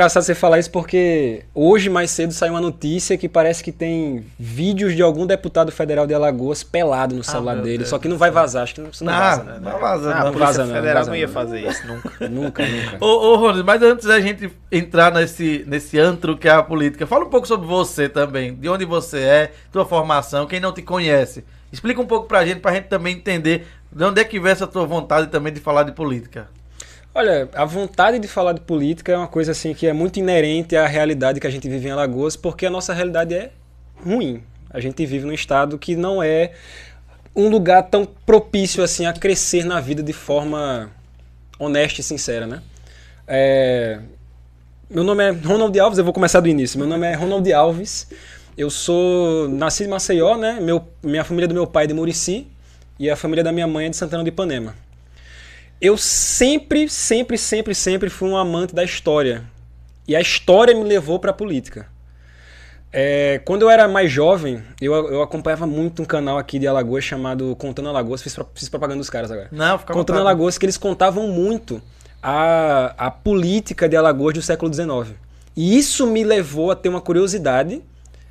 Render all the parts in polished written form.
Engraçado você falar isso porque hoje mais cedo saiu uma notícia que parece que tem vídeos de algum deputado federal de Alagoas pelado no celular dele, Deus só que não vai vazar, acho que isso não vaza, né? Não vaza, A não. Polícia não Federal vaza não ia não. fazer isso nunca. Nunca, nunca. Ô, Ronald, mas antes da gente entrar nesse antro que é a política, fala um pouco sobre você também, de onde você é, tua formação, quem não te conhece. Explica um pouco pra gente também entender de onde é que vem essa tua vontade também de falar de política. Olha, a vontade de falar de política é uma coisa assim que é muito inerente à realidade que a gente vive em Alagoas, porque a nossa realidade é ruim. A gente vive num estado que não é um lugar tão propício assim a crescer na vida de forma honesta e sincera, né? Meu nome é Ronald Alves, eu vou começar do início. Meu nome é Ronald Alves, eu sou nascido em Maceió, né? Minha família do meu pai é de Murici e a família da minha mãe é de Santana do Ipanema. Eu sempre fui um amante da história. E a história me levou para a política. Quando eu era mais jovem, eu acompanhava muito um canal aqui de Alagoas chamado Contando Alagoas. Fiz propaganda dos caras agora. Não, fica Contando vontade. Alagoas, que eles contavam muito a política de Alagoas do século XIX. E isso me levou a ter uma curiosidade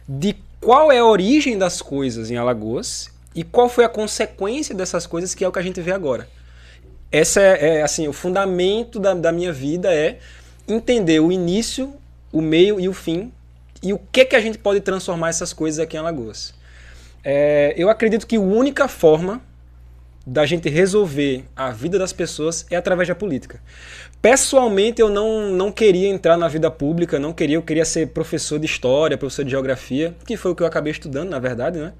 de qual é a origem das coisas em Alagoas e qual foi a consequência dessas coisas, que é o que a gente vê agora. Esse assim, o fundamento da minha vida é entender o início, o meio e o fim e o que a gente pode transformar essas coisas aqui em Alagoas. Eu acredito que a única forma da gente resolver a vida das pessoas é através da política. Pessoalmente, eu não queria entrar na vida pública, eu queria ser professor de história, professor de geografia, que foi o que eu acabei estudando, na verdade, né?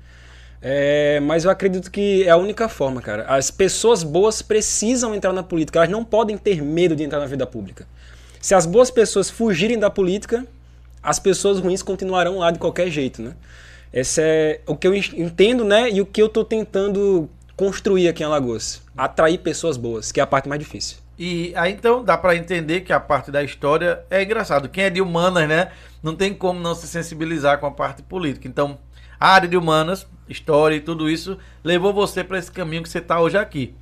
Mas eu acredito que é a única forma, cara. As pessoas boas precisam entrar na política, elas não podem ter medo de entrar na vida pública. Se as boas pessoas fugirem da política, as pessoas ruins continuarão lá de qualquer jeito, né? Esse é o que eu entendo, né? E o que eu tô tentando construir aqui em Alagoas. Atrair pessoas boas, que é a parte mais difícil. E aí então dá pra entender que a parte da história é engraçado. Quem é de humanas, né? Não tem como não se sensibilizar com a parte política. Então, a área de humanas, história e tudo isso levou você para esse caminho que você está hoje aqui.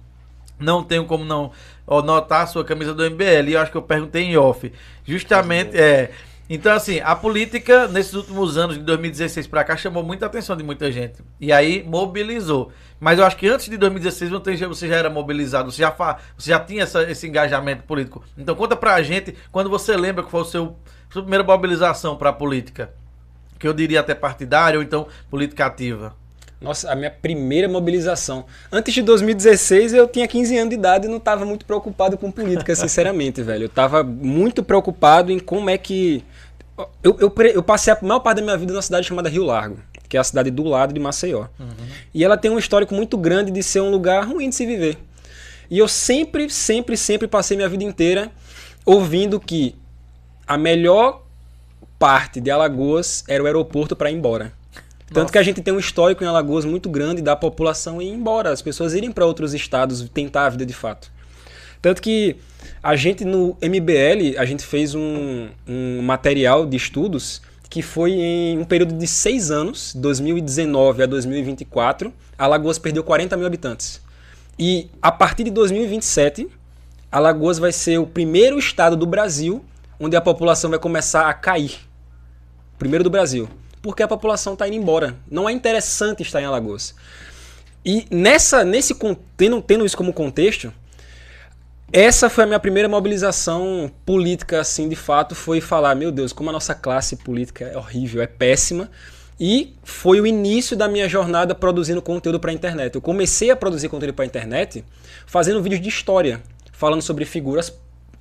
Não tenho como não notar a sua camisa do MBL. E eu acho que eu perguntei em off. Justamente, Então, assim, a política, nesses últimos anos, de 2016 para cá, chamou muita atenção de muita gente. E aí, mobilizou. Mas eu acho que antes de 2016, você já era mobilizado, você já tinha esse engajamento político. Então, conta pra gente, quando você lembra que foi sua primeira mobilização para a política. Que eu diria até partidária ou então política ativa. Nossa, a minha primeira mobilização. Antes de 2016, eu tinha 15 anos de idade e não estava muito preocupado com política, sinceramente, velho. Eu estava muito preocupado em como é que... Eu passei a maior parte da minha vida numa cidade chamada Rio Largo, que é a cidade do lado de Maceió. Uhum. E ela tem um histórico muito grande de ser um lugar ruim de se viver. E eu sempre passei minha vida inteira ouvindo que a melhor parte de Alagoas era o aeroporto para ir embora. Tanto que a gente tem um histórico em Alagoas muito grande da população ir embora, as pessoas irem para outros estados tentar a vida de fato. Tanto que a gente no MBL, a gente fez um material de estudos que foi em um período de 6 anos, 2019 a 2024, Alagoas perdeu 40 mil habitantes. E a partir de 2027, Alagoas vai ser o primeiro estado do Brasil onde a população vai começar a cair. Primeiro do Brasil. Porque a população está indo embora. Não é interessante estar em Alagoas. E tendo isso como contexto, essa foi a minha primeira mobilização política, assim, de fato, foi falar, meu Deus, como a nossa classe política é horrível, é péssima. E foi o início da minha jornada produzindo conteúdo para a internet. Eu comecei a produzir conteúdo para a internet fazendo vídeos de história, falando sobre figuras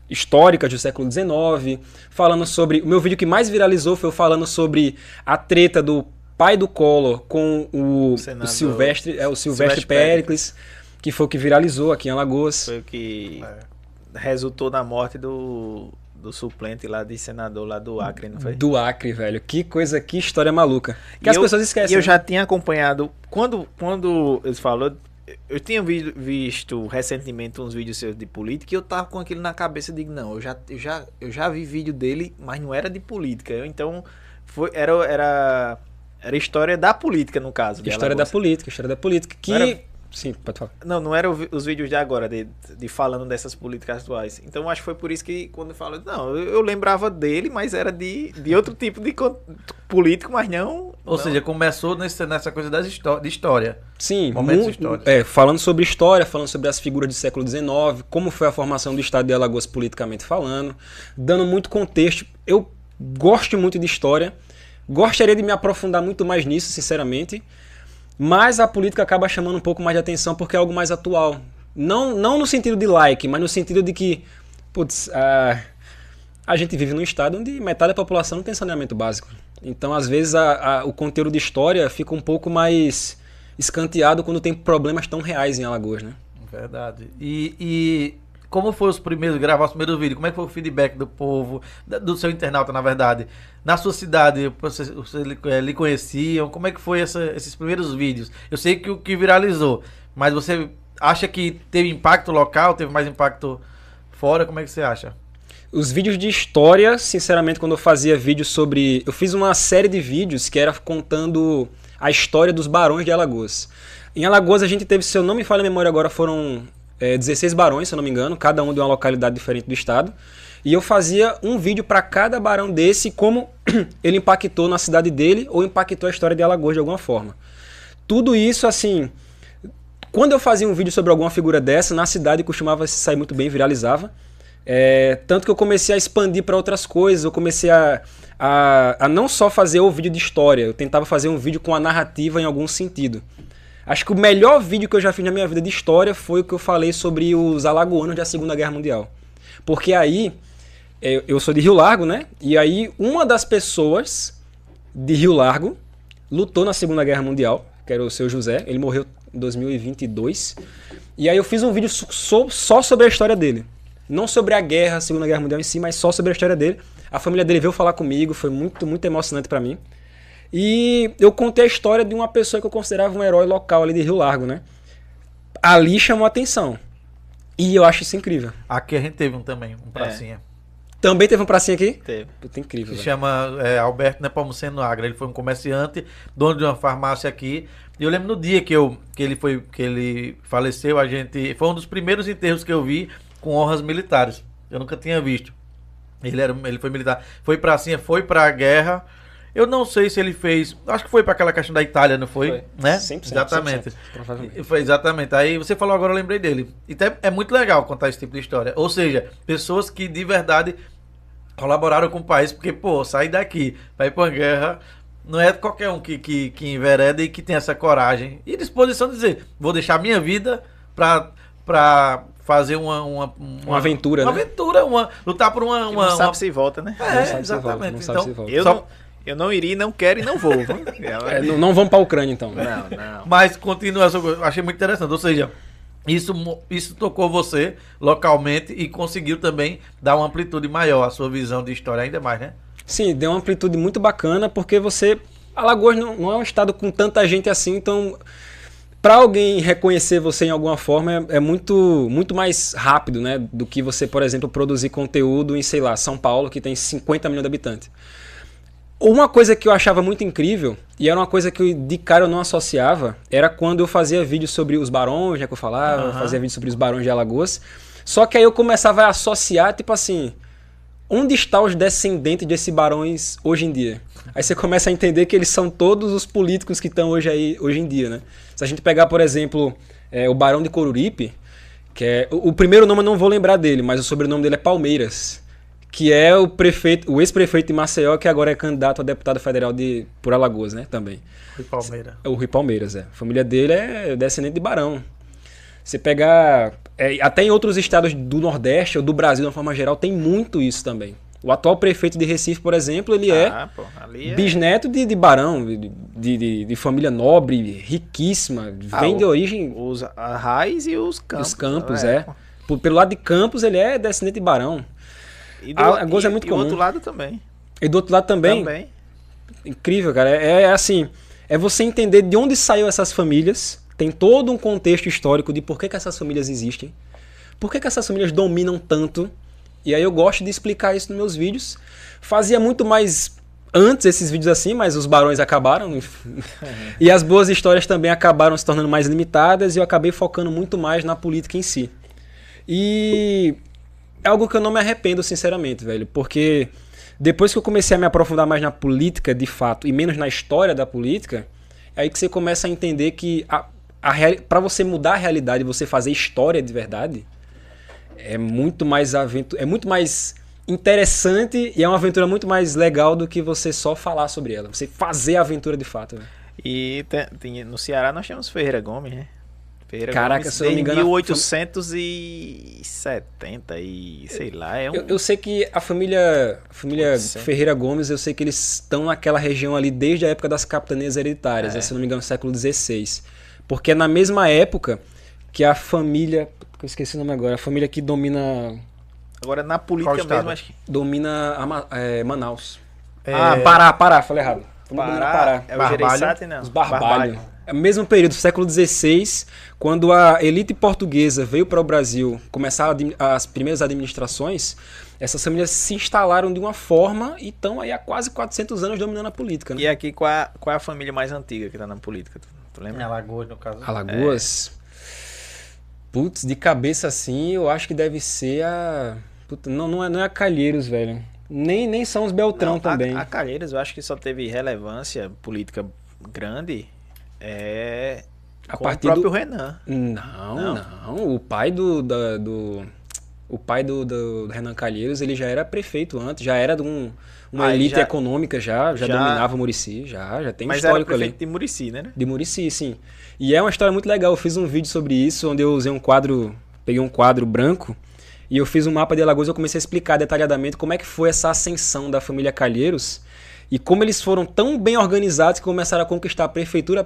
históricas do século XIX, falando sobre... O meu vídeo que mais viralizou foi eu falando sobre a treta do pai do Collor com o Silvestre Péricles, que foi o que viralizou aqui em Alagoas. Foi o que resultou na morte do suplente lá de senador lá do Acre, não foi? Do Acre, velho. Que história maluca. Que as pessoas esquecem. E eu já tinha acompanhado... Quando ele falou... Eu tinha visto recentemente uns vídeos seus de política e eu tava com aquilo na cabeça. Digo, não, eu já vi vídeo dele, mas não era de política. Então, era história da política, no caso. História da política. Que Sim, pode falar. Não era os vídeos de agora, de falando dessas políticas atuais. Então acho que foi por isso que quando eu falo, não, eu lembrava dele, mas era de outro tipo de político, mas não... Ou seja, começou nessa coisa de história. Sim, Momentos históricos. Falando sobre história, falando sobre as figuras do século XIX, como foi a formação do estado de Alagoas politicamente falando, dando muito contexto. Eu gosto muito de história, gostaria de me aprofundar muito mais nisso, sinceramente, mas a política acaba chamando um pouco mais de atenção porque é algo mais atual. Não no sentido de like, mas no sentido de que, putz, a gente vive num estado onde metade da população não tem saneamento básico. Então, às vezes, o conteúdo de história fica um pouco mais escanteado quando tem problemas tão reais em Alagoas, né? Verdade. E como foi gravar os primeiros vídeos? Como é que foi o feedback do povo, do seu internauta, na verdade? Na sua cidade, vocês lhe conheciam? Como é que foi esses primeiros vídeos? Eu sei que o que viralizou, mas você acha que teve impacto local, teve mais impacto fora? Como é que você acha? Os vídeos de história, sinceramente, quando eu fazia vídeos sobre... Eu fiz uma série de vídeos que era contando a história dos barões de Alagoas. Em Alagoas a gente teve, se eu não me falha a memória agora, foram 16 barões, se eu não me engano, cada um de uma localidade diferente do estado. E eu fazia um vídeo para cada barão desse, como ele impactou na cidade dele ou impactou a história de Alagoas de alguma forma. Tudo isso, assim... Quando eu fazia um vídeo sobre alguma figura dessa, na cidade costumava se sair muito bem, viralizava. Tanto que eu comecei a expandir para outras coisas, eu comecei a não só fazer o vídeo de história, eu tentava fazer um vídeo com a narrativa em algum sentido. Acho que o melhor vídeo que eu já fiz na minha vida de história foi o que eu falei sobre os alagoanos da Segunda Guerra Mundial. Porque aí, eu sou de Rio Largo, né? E aí uma das pessoas de Rio Largo lutou na Segunda Guerra Mundial, que era o seu José, ele morreu em 2022. E aí eu fiz um vídeo só sobre a história dele. Não sobre a guerra, a Segunda Guerra Mundial em si, mas só sobre a história dele. A família dele veio falar comigo, foi muito, muito emocionante pra mim. E eu contei a história de uma pessoa que eu considerava um herói local ali de Rio Largo, né? Ali chamou a atenção. E eu acho isso incrível. Aqui a gente teve um pracinha. Também teve um pracinha aqui? Teve. Puta, incrível. Se velho. chama Alberto Nepomuceno Agra. Ele foi um comerciante, dono de uma farmácia aqui. E eu lembro no dia que ele faleceu, foi um dos primeiros enterros que eu vi com honras militares. Eu nunca tinha visto. Ele foi militar. Foi pracinha, foi pra guerra. Eu não sei se ele fez... Acho que foi para aquela questão da Itália, não foi? Né? 100%, Exatamente. 100%, provavelmente. Foi exatamente. Aí você falou agora, eu lembrei dele. Então é muito legal contar esse tipo de história. Ou seja, pessoas que de verdade colaboraram com o país, porque, pô, sair daqui, vai ir pra uma guerra, não é qualquer um que envereda e que tem essa coragem e disposição de dizer, vou deixar minha vida pra fazer uma aventura, uma né? aventura, lutar por uma... Não sabe se volta, né? Não sabe se exatamente. volta, não sabe se Então, volta. Eu não iria, não quero e não vou. Não vamos pra Ucrânia, então. Não. mas continua, eu achei muito interessante. Ou seja, isso tocou você localmente e conseguiu também dar uma amplitude maior à sua visão de história, ainda mais, né? Sim, deu uma amplitude muito bacana, porque Alagoas não é um estado com tanta gente assim, então para alguém reconhecer você em alguma forma é muito, muito mais rápido, né? Do que você, por exemplo, produzir conteúdo em, sei lá, São Paulo, que tem 50 milhões de habitantes. Uma coisa que eu achava muito incrível, e era uma coisa que de cara eu não associava, era quando eu fazia vídeos sobre os barões, já que eu falava, fazia vídeos sobre os barões de Alagoas. Só que aí eu começava a associar, tipo assim, onde estão os descendentes desses barões hoje em dia? Aí você começa a entender que eles são todos os políticos que estão hoje em dia, né? Se a gente pegar, por exemplo, o Barão de Coruripe, que é o primeiro nome eu não vou lembrar dele, mas o sobrenome dele é Palmeiras, que é o ex-prefeito de Maceió, que agora é candidato a deputado federal por Alagoas, né, também. O Rui Palmeiras, A família dele é descendente de barão. Você pegar... até em outros estados do Nordeste ou do Brasil, de uma forma geral, tem muito isso também. O atual prefeito de Recife, por exemplo, ele bisneto de barão, de família nobre, riquíssima, vem de origem... A raiz e os campos. Os campos, Pelo lado de Campos, ele é descendente de barão. Alagoas é muito comum. E do outro lado também. E do outro lado também? Também. Incrível, cara. É assim, é você entender de onde saiu essas famílias, tem todo um contexto histórico de por que essas famílias existem, por que essas famílias dominam tanto, e aí eu gosto de explicar isso nos meus vídeos. Fazia muito mais antes esses vídeos assim, mas os barões acabaram. E as boas histórias também acabaram se tornando mais limitadas e eu acabei focando muito mais na política em si. E é algo que eu não me arrependo, sinceramente, velho. Porque depois que eu comecei a me aprofundar mais na política, de fato, e menos na história da política, é aí que você começa a entender que para você mudar a realidade, você fazer história de verdade, é muito mais interessante e é uma aventura muito mais legal do que você só falar sobre ela. Você fazer a aventura de fato. Né? E no Ceará nós temos Ferreira Gomes, né? Ferreira Caraca, Gomes, se eu não me engano, 1870 e sei lá. Eu sei que a família Ferreira Gomes, eu sei que eles estão naquela região ali desde a época das capitanias hereditárias, se eu não me engano, século XVI. Porque é na mesma época que a família... Eu esqueci o nome agora. A família que domina... Agora, na política mesmo, acho que... Domina Manaus. Pará, falei errado. Pará. É o Gereissati, não? Os Barbalho. É o mesmo período, século XVI, quando a elite portuguesa veio para o Brasil começar as primeiras administrações, essas famílias se instalaram de uma forma e estão aí há quase 400 anos dominando a política. Né? E aqui, qual é a família mais antiga que está na política? Tu lembra? Alagoas, no caso. Alagoas? Putz, de cabeça assim, eu acho que deve ser a... Puta, não é a Calheiros, velho. Nem são os Beltrão também. A Calheiros eu acho que só teve relevância política grande a com partir o próprio Renan. Não. O pai o pai do Renan Calheiros, ele já era prefeito antes, já era de uma elite econômica, já dominava o Murici, já tem mas histórico era prefeito ali. de Murici, né? De Murici, sim. E é uma história muito legal, eu fiz um vídeo sobre isso, onde eu usei peguei um quadro branco, e eu fiz um mapa de Alagoas e eu comecei a explicar detalhadamente como é que foi essa ascensão da família Calheiros, e como eles foram tão bem organizados que começaram a conquistar a prefeitura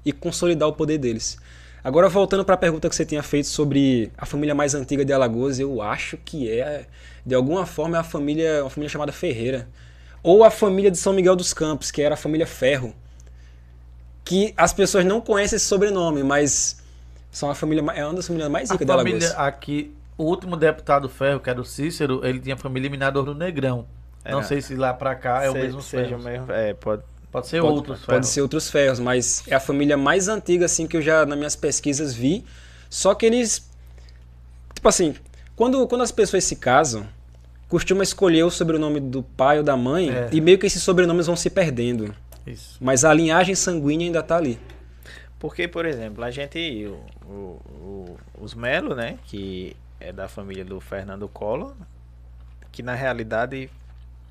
e consolidar o poder deles. Agora, voltando para a pergunta que você tinha feito sobre a família mais antiga de Alagoas, eu acho que de alguma forma, uma família chamada Ferreira. Ou a família de São Miguel dos Campos, que era a família Ferro. Que as pessoas não conhecem esse sobrenome, mas é uma das famílias mais ricas de Alagoas. Aqui, o último deputado Ferro, que era o Cícero, ele tinha família Minador do Negrão. Não sei se lá para cá é o mesmo Ferro. Pode ser outros ferros. Pode ser outros ferros, mas é a família mais antiga assim que eu já nas minhas pesquisas vi. Só que eles, tipo assim, quando as pessoas se casam, costuma escolher o sobrenome do pai ou da mãe e meio que esses sobrenomes vão se perdendo. Isso. Mas a linhagem sanguínea ainda tá ali. Porque, por exemplo, a gente, os Melo, né, que é da família do Fernando Collor, que na realidade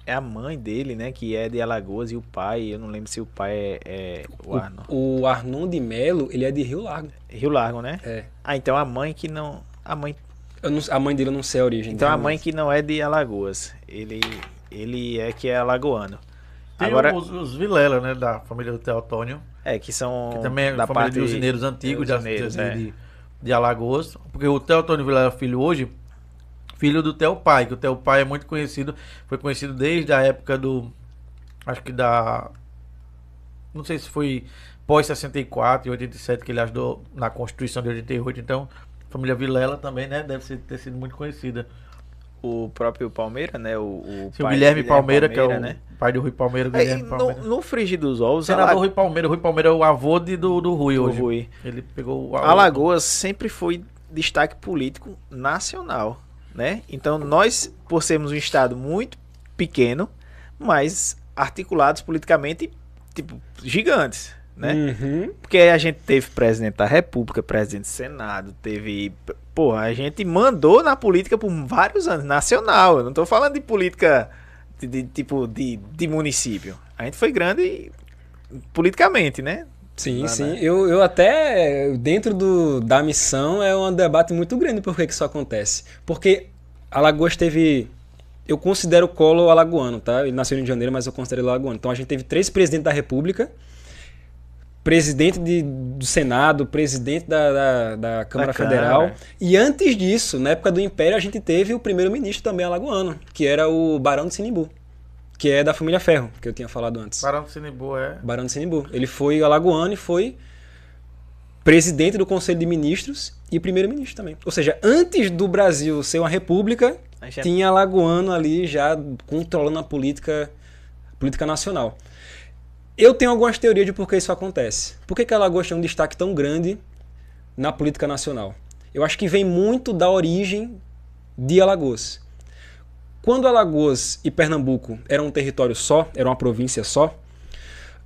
é a mãe dele, né? Que é de Alagoas, e o pai, eu não lembro se o pai é o Arnon. O Arnon de Melo, ele é de Rio Largo. Rio Largo, né? É. Então a mãe que não... A mãe dele eu não sei a origem. Então a mãe que não é de Alagoas. Ele é que é alagoano. Tem agora os Vilela, né? Da família do Teotônio. Que são... Que também é da família parte de usineiros antigos de Alagoas. Porque o Teotônio Vilela Filho hoje... Filho do Theo Pai, que o Theo Pai é muito conhecido, foi conhecido desde a época não sei se foi pós 64 e 87 que ele ajudou na Constituição de 88, então a família Vilela também, né, deve ter sido muito conhecida. O próprio Palmeira, né, o Guilherme Palmeira, que é o pai do Rui Palmeira, Guilherme Palmeira. No frigir dos ovos... Senador Rui Palmeira é o avô do Rui hoje. Rui. Ele pegou Alagoas sempre foi destaque político nacional. Né? Então nós, por sermos um estado muito pequeno, mas articulados politicamente, tipo, gigantes, né? Uhum. Porque a gente teve presidente da República, presidente do Senado, a gente mandou na política por vários anos, nacional. Eu não tô falando de política de município. A gente foi grande politicamente, né? Sim. Eu até, dentro da missão, é um debate muito grande por que isso acontece. Porque Alagoas teve... Eu considero o Collor alagoano, tá? Ele nasceu no Rio de Janeiro, mas eu considero ele alagoano. Então a gente teve 3 presidentes da República, presidente do Senado, presidente da Câmara Federal. E antes disso, na época do Império, a gente teve o primeiro-ministro também alagoano, que era o Barão de Sinimbu. Que é da família Ferro, que eu tinha falado antes. Barão de Sinimbu, Barão de Sinimbu. Ele foi alagoano e foi presidente do Conselho de Ministros e primeiro-ministro também. Ou seja, antes do Brasil ser uma república, tinha alagoano ali já controlando a política política nacional. Eu tenho algumas teorias de por que isso acontece. Por que Alagoas tem um destaque tão grande na política nacional? Eu acho que vem muito da origem de Alagoas. Quando Alagoas e Pernambuco eram um território só, era uma província só,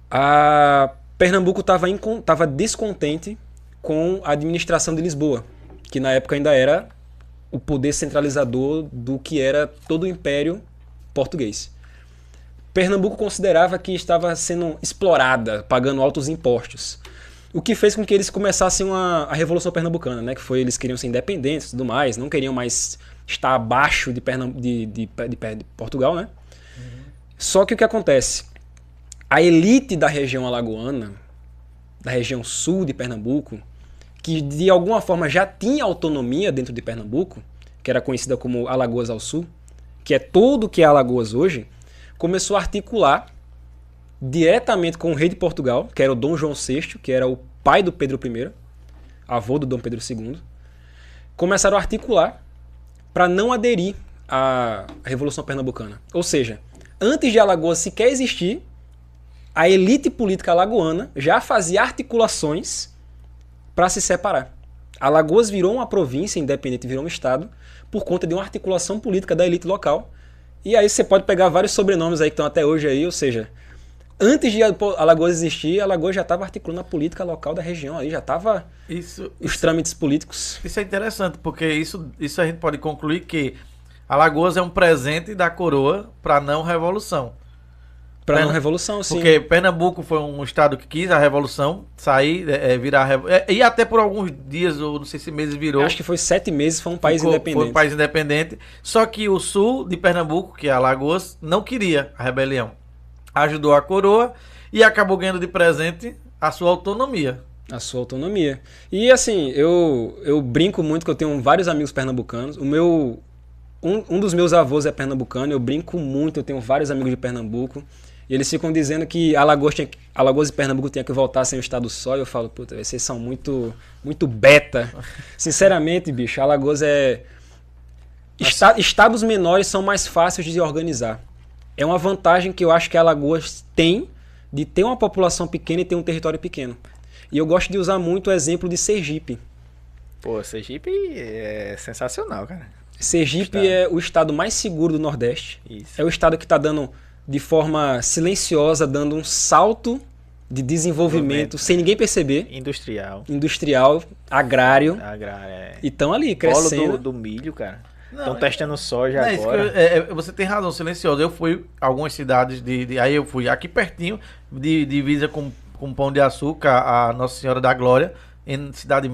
a Pernambuco estava descontente com a administração de Lisboa, que na época ainda era o poder centralizador do que era todo o Império Português. Pernambuco considerava que estava sendo explorada, pagando altos impostos. O que fez com que eles começassem a Revolução Pernambucana, né? Que foi, eles queriam ser independentes e tudo mais, não queriam mais estar abaixo de Portugal, né? Só que o que acontece? A elite da região alagoana, da região sul de Pernambuco, que de alguma forma já tinha autonomia dentro de Pernambuco, que era conhecida como Alagoas ao Sul, que é tudo que é Alagoas hoje, começou a articular diretamente com o rei de Portugal, que era o Dom João VI, que era o pai do Pedro I, avô do Dom Pedro II, começaram a articular para não aderir à Revolução Pernambucana. Ou seja, antes de Alagoas sequer existir, a elite política alagoana já fazia articulações para se separar. Alagoas virou uma província independente, virou um estado, por conta de uma articulação política da elite local. E aí você pode pegar vários sobrenomes aí que estão até hoje aí, ou seja, antes de Alagoas existir, Alagoas já estava articulando a política local da região, aí já estava os trâmites políticos. Isso é interessante, porque isso a gente pode concluir que Alagoas é um presente da coroa para a não revolução. Para não revolução, sim. Porque Pernambuco foi um estado que quis a revolução sair, virar e até por alguns dias, ou não sei se meses virou. Acho que foi 7 meses, foi um país independente. Foi um país independente. Só que o sul de Pernambuco, que é Alagoas, não queria a rebelião. Ajudou a coroa e acabou ganhando de presente a sua autonomia. A sua autonomia. E assim, eu brinco muito que eu tenho vários amigos pernambucanos. Um dos meus avós é pernambucano, eu brinco muito, eu tenho vários amigos de Pernambuco. E eles ficam dizendo que Alagoas e Pernambuco tinham que voltar a ser um estado só. E eu falo, puta, vocês são muito beta. Sinceramente, bicho, Alagoas é... Estados menores são mais fáceis de organizar. É uma vantagem que eu acho que Alagoas tem de ter uma população pequena e ter um território pequeno. E eu gosto de usar muito o exemplo de Sergipe. Pô, Sergipe é sensacional, cara. Sergipe é o estado mais seguro do Nordeste. Isso. É o estado que está dando, de forma silenciosa, dando um salto de desenvolvimento sem ninguém perceber. Industrial, agrário. E estão ali crescendo. Polo do milho, cara. Estão testando soja agora. Você tem razão, silencioso. Eu fui a algumas cidades, aí eu fui aqui pertinho, divisa com Pão de Açúcar, a Nossa Senhora da Glória, em cidade